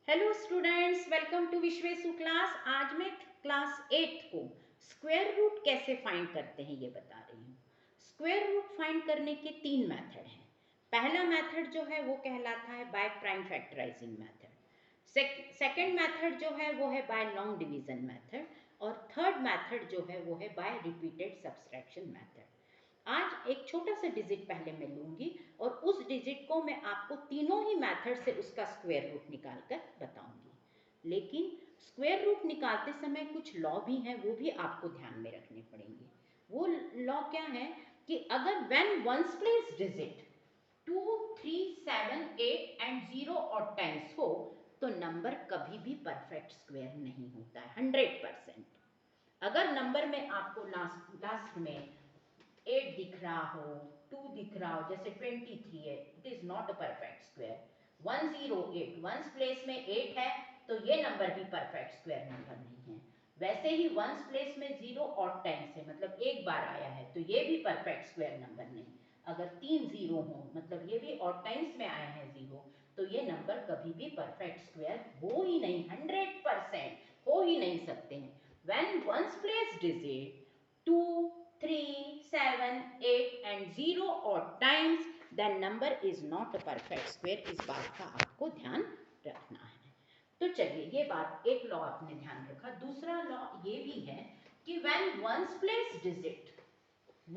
Hello students, welcome to Vishweshu class. आज मैं class 8 को स्क्वायर रूट कैसे फाइंड करते हैं ये बता रही हूँ। स्क्वायर रूट फाइंड करने के 3 मेथड हैं। पहला मेथड जो है वो कहलाता है bye prime factorising method. Second method जो है वो है बाय लॉन्ग डिवीजन मेथड, और थर्ड मेथड जो है वो है बाय रिपीटेड सब्सट्रैक्शन मेथड। आज एक छोटा सा डिजिट पहले मैं लूंगी और उस डिजिट को मैं आपको तीनों ही मेथड से उसका स्क्वायर रूट निकाल कर बताऊंगी। लेकिन स्क्वायर रूट निकालते समय कुछ लॉ भी हैं, वो भी आपको ध्यान में रखने पड़ेंगे। वो लॉ क्या है कि अगर when ones place digit 2, 3, 7, 8 and 0 और टाइम्स हो तो नंबर कभी भी परफेक्ट स्क्वायर नहीं होता है 100%। अगर नंबर में आपको लास्ट में 8 दिख रहा हो, 2 दिख रहा हो, जैसे 23 है, it is not a perfect square. 108 ones place में 8 है तो ये नंबर भी परफेक्ट स्क्वायर नंबर नहीं है। वैसे ही वंस प्लेस में 0 और टाइम्स है, मतलब एक बार आया है, तो ये भी परफेक्ट स्क्वायर नंबर नहीं। अगर 3 0 हो, मतलब ये भी और टाइम्स में आए हैं 0, तो ये नंबर कभी भी परफेक्ट स्क्वायर हो ही नहीं, 100% हो ही नहीं सकते हैं। When ones place digit 2, 3, 7, 8 and 0 odd times, then number is not a perfect square। इस बात का आपको ध्यान रखना है। तो चलिए, ये बात एक लॉ आपने ध्यान रखा। दूसरा लॉ ये भी है कि when ones place digit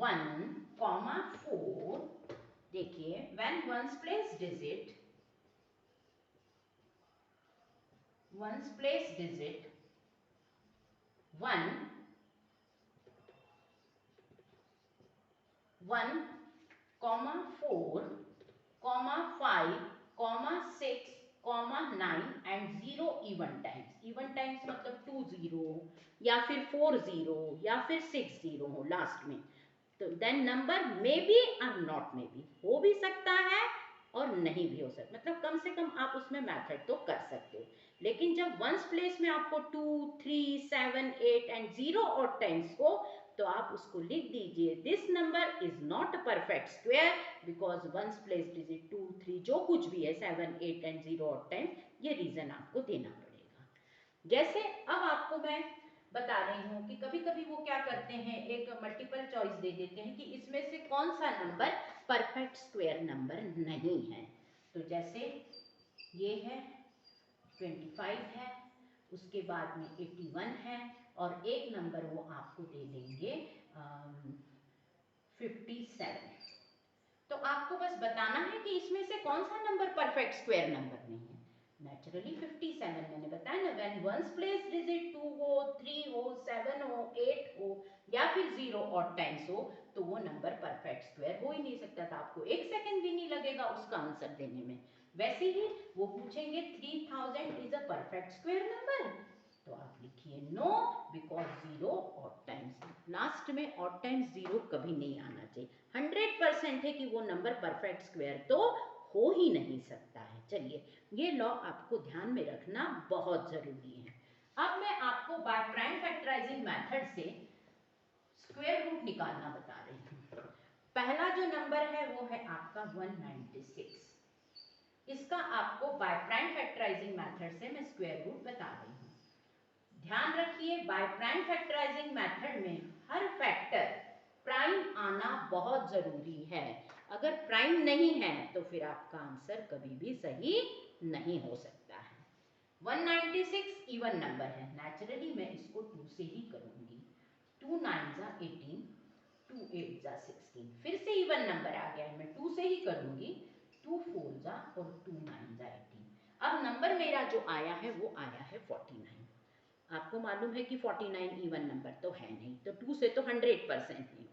1, 4, देखिए when ones place digit 1, 1, 4, 5, 6, 9 and 0 even times. Even times मतलब 2 0 या फिर 4 0 या फिर 6 0 हो लास्ट में, तो देन नंबर मे बी और नॉट मे बी, हो भी सकता है और नहीं भी हो सकता, मतलब कम से कम आप उसमें मेथड तो कर सकते हो। लेकिन जब वंस प्लेस में आपको 2, 3, 7, 8 एंड 0 और टाइम्स हो तो आप उसको लिख दीजिए this number is not a perfect square because ones place digit 2, 3 जो कुछ भी है, 7, 8 एंड 0 और टाइम्स, ये रीजन आपको देना पड़ेगा। जैसे अब आपको मैं बता रही हूँ कि कभी कभी वो क्या करते हैं, एक मल्टीपल चॉइस दे देते हैं कि इसमें से कौन सा नंबर परफेक्ट स्क्वायर नंबर नहीं है। तो जैसे ये है 25 है, उसके बाद में 81 है, और एक नंबर वो आपको दे देंगे 57। तो आपको बस बताना है कि इसमें से कौन सा नंबर परफेक्ट स्क्वायर नंबर नहीं है। नेचुरली 57 मैंने बताया ना, व्हेन वंस प्लेस डिजिट 2 हो, 3 हो, 7 हो, 8 हो या फिर 0 और टाइम्स हो तो वो नंबर परफेक्ट स्क्वायर हो ही नहीं सकता था। आपको 1 सेकंड भी नहीं लगेगा उसका आंसर देने में। वैसे ही वो पूछेंगे 3000 is a perfect square number, तो आप लिखिए no, because 0 odd times, last में ऑड टाइम्स 0 कभी नहीं आना चाहिए। 100% है कि वो नंबर परफेक्ट स्क्वायर तो हो ही नहीं सकता है। चलिए, ये लॉ आपको ध्यान में रखना बहुत जरूरी है। अब मैं आपको बाय प्राइम फैक्टराइजिंग मेथड से स्क्वायर रूट निकालना बता रही हूँ। पहला जो नंबर है वो है आपका 196। इसका आपको बाय प्राइम फैक्टराइजिंग मेथड से मैं स्क्वायर रूट बता रही हूँ। ध्यान रखिए, बाय प्राइम फैक्टराइजिंग मेथड में हर फैक्टर प्राइम आना बहुत जरूरी है। अगर प्राइम नहीं है तो फिर आपका आंसर कभी भी सही नहीं हो सकता है। 196 इवन नंबर है, नेचुरली मैं इसको 2 से ही करूंगी। 2 9 जा 18, 2 8 जा 16, फिर से इवन नंबर आ गया है, मैं 2 से ही करूंगी। 2 4 जा और 2 9 जा 18। अब नंबर मेरा जो आया है वो आया है 49। आपको मालूम है कि 49 इवन नंबर तो है नहीं, तो 2 से तो 100% नहीं।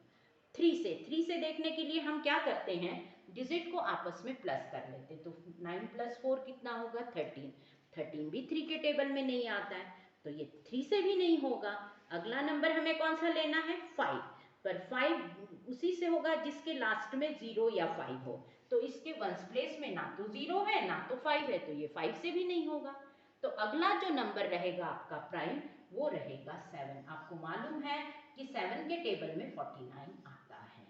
3 से देखने के लिए हम क्या करते हैं, डिजिट को आपस में प्लस कर लेते, तो 9 + 4 कितना होगा 13। 13 भी 3 के टेबल में नहीं आता है, तो ये 3 से भी नहीं होगा। अगला नंबर हमें कौन सा लेना है 5, पर 5 उसी से होगा जिसके लास्ट में 0 या 5 हो, तो इसके वंस प्लेस में ना तो 0 है ना तो 5 है, तो ये 5 से भी नहीं होगा। तो अगला जो नंबर रहेगा आपका प्राइम वो रहेगा 7। आपको मालूम है कि 7 के टेबल में 49 आता है।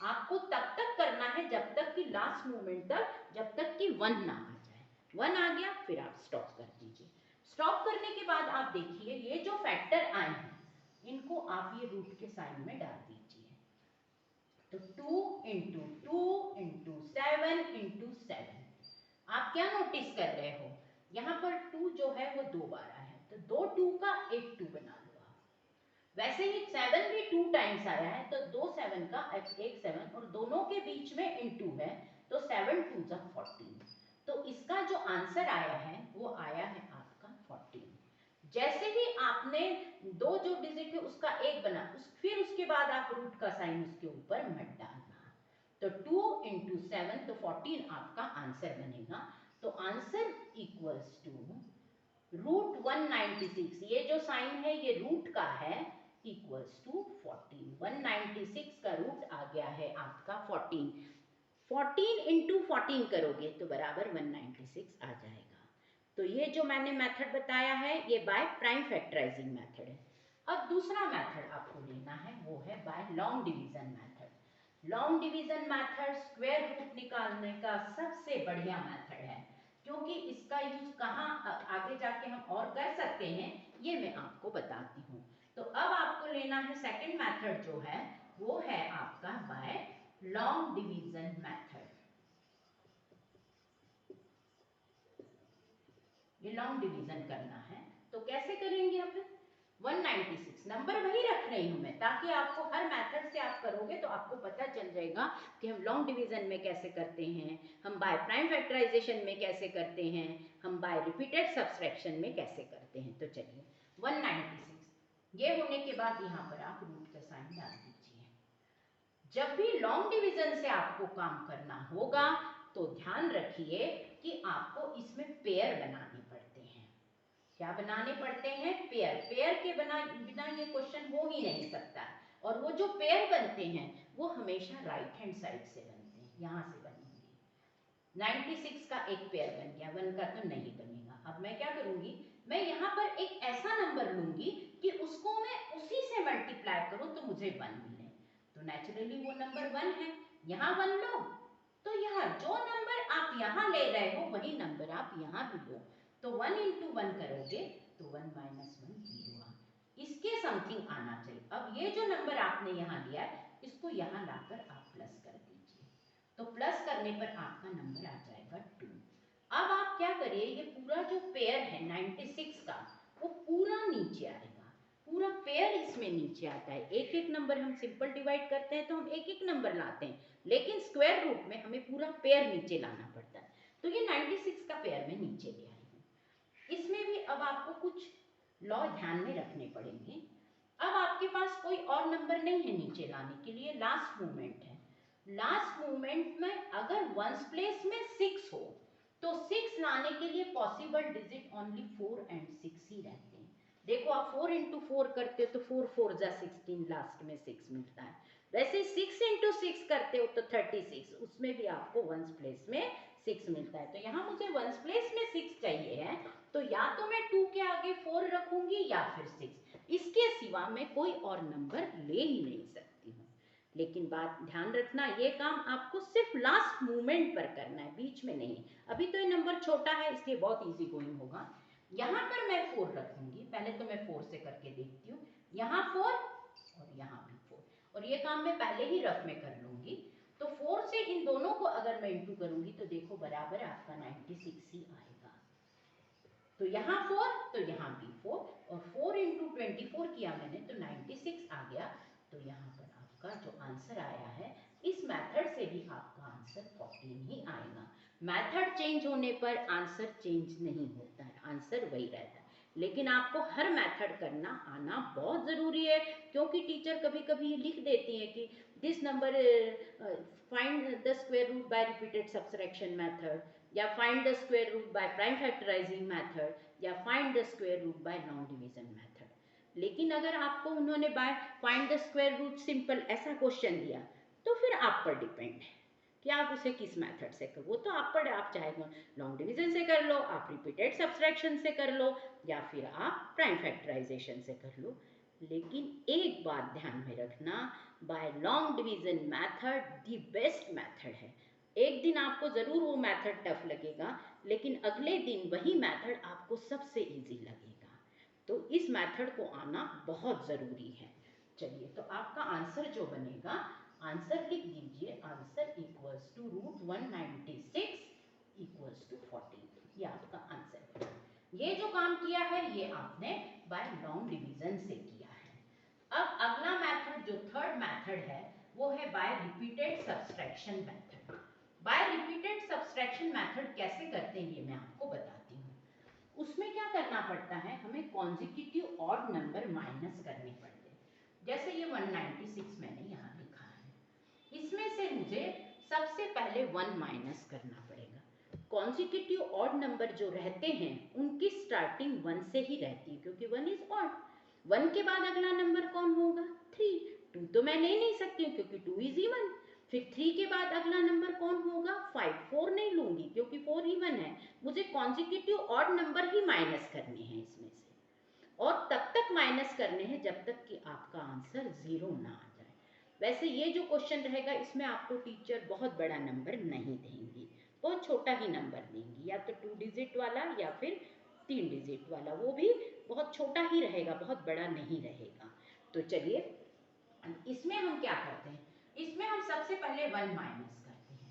आपको तब तक करना है जब तक कि लास्ट मोमेंट तक, जब तक कि 1 ना आ जाए। 1 आ गया, फिर आप स्टॉप कर दीजिए। स्टॉप करने के बाद आप देखिए ये जो फैक्टर आए हैं इनको आप ये रूट के साइन में डाल दीजिए। तो 2 इंटू 2 इंटू 7 इंटू 7, आप क्या नोटिस कर रहे हो, यहाँ पर 2 जो है वो 2 बार आया है, तो 2 2 का एक 2 बना लो आप। वैसे ही 7 भी 2 टाइम्स आया है, तो 2 7 का एक 7 और दोनों के बीच में इंटू है, तो 7 2 जा 14। तो इसका जो आंसर आया है वो आया है आपका 14। जैसे ही आपने दो जो डिजिट है उसका एक बना, फिर उसके बाद आप रूट का साइन उसके ऊपर मत डालना। तो 2 इंटू 7 तो 14 आपका आंसर बनेगा। तो आंसर इक्वल्स टू रूट 196, ये जो साइन है ये रूट का है, इक्वल्स टू 14। 196 का रूट आ गया है आपका 14। 14 इंटू 14 करोगे तो बराबर 196 आ जाएगा। तो ये जो मैंने मेथड बताया है ये बाय प्राइम फैक्टराइजिंग मेथड है। अब दूसरा मेथड आपको लेना है वो है by long division method. Long division method square root निकालने का सबसे बढ़िया मेथड है, क्योंकि इसका यूज कहाँ आगे जाके हम और कर सकते हैं ये मैं आपको बताती हूँ। तो अब आपको लेना है सेकंड मेथड जो है वो है आपका बाय लॉन्ग डिवीजन मेथड। ये लॉन्ग डिवीजन करना है, तो कैसे करेंगे अपन? 196 नंबर वही रख रही हूं मैं, ताकि आपको हर मेथड से आप करोगे तो आपको पता चल जाएगा कि हम लॉन्ग डिवीजन में कैसे करते हैं, हम बाय प्राइम फैक्टराइजेशन में कैसे करते हैं, हम बाय रिपीटेड सब्सट्रैक्शन में कैसे करते हैं। तो चलिए 196 ये होने के बाद यहाँ पर आप रूट का साइन डाल दीजिए। जब भी लॉन्ग डिवीजन से आपको काम करना होगा तो ध्यान रखिए कि आपको इसमें पेयर बनाने पड़ते हैं। क्या बनाने पड़ते हैं? पेयर। पेयर के बिना ये क्वेश्चन हो ही नहीं सकता। और वो जो पेयर बनते हैं वो हमेशा राइट हैंड साइड से बनते हैं, यहाँ से बनेंगे। 96 का एक पेयर बन गया, 1 का तो नहीं बनेगा। अब मैं क्या करूंगी, मैं यहाँ पर एक ऐसा नंबर लूंगी कि उसको मैं उसी से मल्टीप्लाई करूं तो मुझे 1 मिले। तो नेचुरली वो नंबर 1 है, यहाँ 1 लो, तो यहाँ जो नंबर आप यहाँ ले रहे हो वही नंबर आप यहाँ भी लो। तो 1 इंटू 1 करोगे तो 1 माइनस 1 0, इसके समथिंग आना चाहिए। अब ये जो नंबर आपने यहाँ लिया है इसको यहाँ लाकर आप प्लस कर दीजिए, तो प्लस करने पर आपका नंबर आ जाएगा 2। अब आप क्या करिए, ये पूरा जो पेयर है 96 का वो पूरा नीचे आएगा, पूरा पेयर इसमें नीचे आता है। एक एक नंबर हम सिंपल डिवाइड करते हैं तो हम एक एक नंबर लाते हैं, लेकिन स्क्वायर रूट में हमें पूरा पेयर नीचे लाना पड़ता है। तो ये 96 का पेयर में नीचे ले आई हूँ। इसमें भी अब आपको कुछ लॉ ध्यान में रखने पड़ेंगे। अब आपके पास कोई और नंबर नहीं है नीचे लाने के लिए, लास्ट मूवमेंट है। लास्ट मूवमेंट में अगर वंस प्लेस में 6 हो तो 6 लाने के लिए पॉसिबल डिजिट ओनली 4 एंड 6 ही रहते हैं। देखो आप 4 इंटू 4 करते हो तो 4 4 जा 16, लास्ट में 6 मिलता है। वैसे 6 इंटू 6 करते हो तो 36, उसमें भी आपको वंस प्लेस में 6 मिलता है। तो यहाँ मुझे वंस प्लेस में 6 चाहिए है, तो या तो मैं 2 के आगे 4 रखूंगी या फिर 6, इसके सिवा मैं कोई और नंबर ले ही नहीं सकती हूँ। लेकिन बात ध्यान रखना, ये काम आपको सिर्फ लास्ट मूवमेंट पर करना है, बीच में नहीं। अभी तो ये नंबर छोटा है इसलिए बहुत इजी गोइंग होगा। यहाँ पर मैं 4 रखूंगी, पहले तो मैं 4 से करके देखती हूँ। यहाँ 4 और यहाँ भी 4, और ये काम मैं पहले ही रफ में कर लूंगी। तो 4 से इन दोनों को अगर मैं इंटू करूंगी तो देखो बराबर आपका 96 ही आएगा। तो यहाँ 4 तो यहाँ भी 4, और 4 इंटू 24 किया मैंने तो 96 आ गया। तो यहाँ पर आपका जो आंसर आया है इस मेथड से भी आपका आंसर 14 ही आएगा। मेथड चेंज होने पर आंसर चेंज नहीं होता है, आंसर वही रहता है। लेकिन आपको हर मेथड करना आना बहुत ज़रूरी है, क्योंकि टीचर कभी कभी लिख देती है कि this number find the square root by repeated subtraction method, या find the square root by prime factorising method, या find the square root by long division method. लेकिन अगर आपको उन्होंने by find the square root simple ऐसा question दिया तो फिर आप पर डिपेंड है कि आप उसे किस मेथड से करो। वो तो आप पर, आप चाहे लॉन्ग डिवीजन से कर लो, आप रिपीटेड सब्सट्रैक्शन से कर लो, या फिर आप प्राइम फैक्टराइजेशन से कर लो। लेकिन एक बात ध्यान में रखना, by long division method the best method है। एक दिन आपको ज़रूर वो मेथड टफ लगेगा, लेकिन अगले दिन वही मेथड आपको सबसे इजी लगेगा। तो इस मेथड को आना बहुत ज़रूरी है। चलिए, तो आपका आंसर जो बनेगा, आंसर लिख दीजिए, answer equals to √196 equals to 14। ये आपका आंसर है। ये जो काम किया है ये आपने बाय लॉन्ग डिवीजन से किया है। अब अगला मेथड जो थर्ड मेथड है वो है bye repeated subtraction method. Bye repeated subtraction method कैसे करते हैं ये मैं आपको बताती हूँ। उसमें क्या करना पड़ता है, हमें कॉन्जिक्यूटिव ऑड नंबर माइनस करने पड़ते हैं। जैसे ये 196 मैंने यहाँ लिखा है, इसमें से मुझे सबसे पहले 1 माइनस करना पड़ेगा। कॉन्जिक्यूटिव ऑड नंबर जो रहते हैं उनकी स्टार्टिंग 1 से ही रहती है, क्योंकि 1 इज ऑड। 1 के बाद अगला नंबर कौन होगा, 3। 2 तो मैं ले नहीं सकती हूँ क्योंकि 2 इज इवन। फिर 3 के बाद अगला नंबर कौन होगा, 5। 4 नहीं लूंगी क्योंकि 4 इवन है। मुझे कॉन्जिक्यूटिव ऑड नंबर ही माइनस करने हैं इसमें से, और तब तक माइनस करने हैं जब तक कि आपका आंसर 0 ना आ जाए। वैसे ये जो क्वेश्चन रहेगा इसमें आपको टीचर बहुत बड़ा नंबर नहीं देंगी, बहुत छोटा ही नंबर देंगी, या तो 2 डिजिट वाला या फिर 3 डिजिट वाला, वो भी बहुत छोटा ही रहेगा, बहुत बड़ा नहीं रहेगा। तो चलिए, इसमें हम क्या करते हैं, इसमें हम सबसे पहले 1 माइनस करते हैं।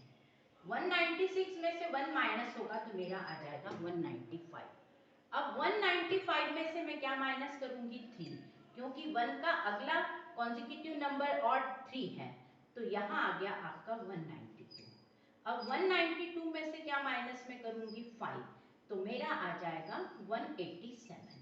196 में से 1 माइनस होगा तो मेरा आ जाएगा 195। अब 195 में से मैं क्या माइनस करूंगी, 3, क्योंकि 1 का अगला कॉन्जिक्यूटिव नंबर और 3 है, तो यहाँ आ गया आपका 192। अब 192 में से क्या माइनस में करूंगी, 5, तो मेरा आ जाएगा 187।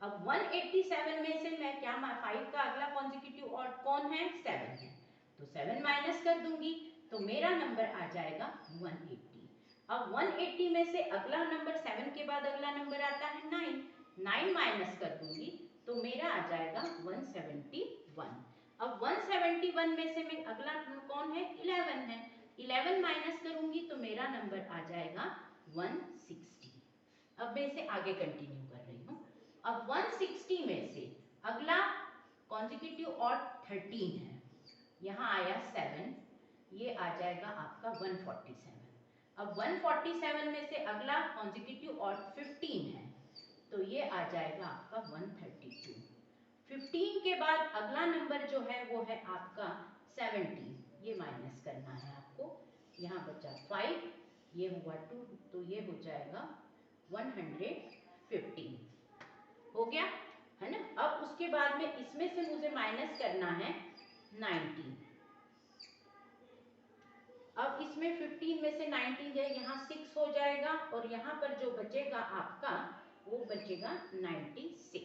अब 187 में से मैं क्या, 5 का अगला कॉन्जिक्यूटिव ऑड कौन है, 7 है, तो 7 माइनस कर दूंगी तो मेरा नंबर आ जाएगा 180। अब 180 में से अगला नंबर, 7 के बाद अगला नंबर आता है 9, 9 माइनस कर दूंगी तो मेरा आ जाएगा 171। अब 171 में से मैं अगला कौन है, 11 है, 11 माइनस करूंगी तो मेरा नंबर आ जाएगा 160। अब मैं इसे आगे कंटिन्यू कर रही हूँ। अब 160 में से अगला कॉन्जिक्यूटिव ऑड 13 है, यहाँ आया 7, ये आ जाएगा आपका 147। अब 147 में से अगला कॉन्जिक्यूटिव ऑड 15 है, तो ये आ जाएगा आपका 132। 15 के बाद अगला नंबर जो है वो है आपका 17, ये माइनस करना है आपको, यहाँ बचा 5, ये हुआ 2, तो ये हो जाएगा 115 हो गया है ना। अब उसके बाद में इसमें से मुझे माइनस करना है 19। अब इसमें 15 में से 19 गए, यहाँ 6 हो जाएगा, और यहाँ पर जो बचेगा आपका वो बचेगा 96।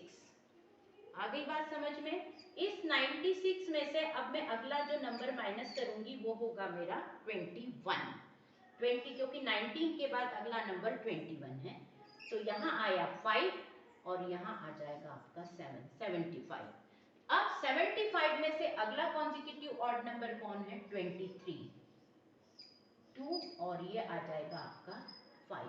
आ गई बात समझ में। इस 96 में से अब मैं अगला जो नंबर माइनस करूंगी वो होगा मेरा 21। 20 क्योंकि 19 के बाद अगला नंबर 21 है, तो यहाँ आया 5 और यहाँ आ जाएगा आपका 7, 75। अब 75 में से अगला कॉन्जिक्यूटिव ऑड नंबर कौन है, 23, 2, और ये आ जाएगा आपका 5,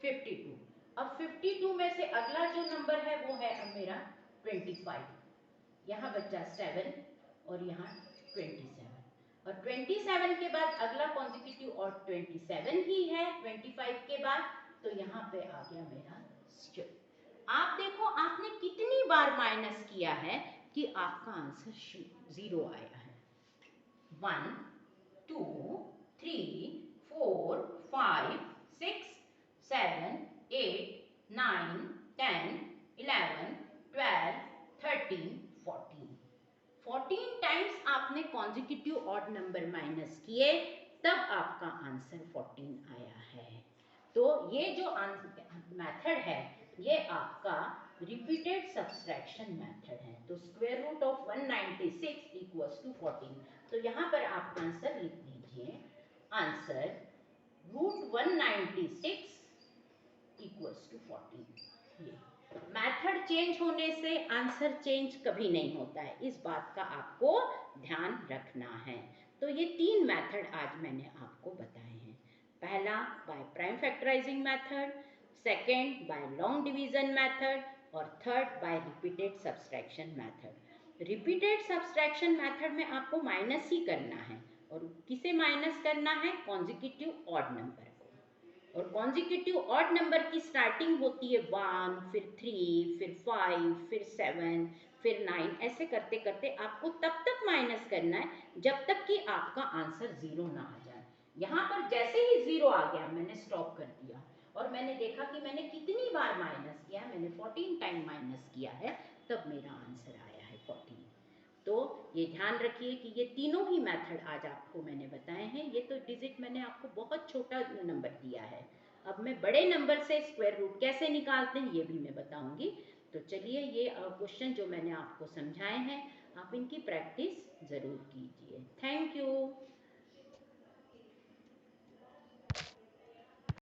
52। अब 52 में से अगला जो नंबर है वो है अब मेरा 25, यहाँ बचा 7 और यहाँ 27, और 27 के बाद अगला कॉन्जिक्यूटिव ऑड 27 ही है 25 के बाद, तो यहाँ पे आ गया मेरा 6। आप देखो आपने कितनी बार माइनस किया है कि आपका आंसर 0 आया है। 1 2 3 4 5 6 7 8 9 10 11 12 13 14 टाइम्स आपने कॉन्जिक्यूटिव ऑड नंबर माइनस किए, तब आपका आंसर 14 आया है। तो ये जो मेथड है ये आपका रिपीटेड सब्सट्रैक्शन मेथड है। तो square root of 196 equals to 14। तो यहाँ पर आप आंसर लिख दीजिए, आंसर √196 इक्वल्स टू 14। ये मेथड चेंज होने से आंसर चेंज कभी नहीं होता है, इस बात का आपको ध्यान रखना है। तो ये 3 मेथड आज मैंने आपको बताए हैं। पहला by prime factorising method, second by long division method, और third by repeated subtraction method. Repeated subtraction method में आपको माइनस ही करना है, और किसे माइनस करना है, कॉन्जिक्यूटिव ऑड नंबर को, और कॉन्जिक्यूटिव ऑड नंबर की स्टार्टिंग होती है 1, फिर 3, फिर 5, फिर 7, फिर 9, ऐसे करते करते आपको तब तक माइनस करना है जब तक कि आपका आंसर 0 ना आ जाए। यहाँ पर जैसे ही 0 आ गया मैंने स्टॉप कर दिया और मैंने देखा कि मैंने कितनी बार माइनस किया है, मैंने 14 टाइम माइनस किया है, तब मेरा आंसर आया है 14। तो ये ध्यान रखिए कि ये तीनों ही मेथड आज आपको मैंने बताए हैं। ये तो डिजिट मैंने आपको बहुत छोटा नंबर दिया है, अब मैं बड़े नंबर से स्क्वायर रूट कैसे निकालते हैं ये भी मैं बताऊंगी। तो चलिए ये क्वेश्चन जो मैंने आपको समझाए हैं आप इनकी प्रैक्टिस ज़रूर कीजिए। Thank you.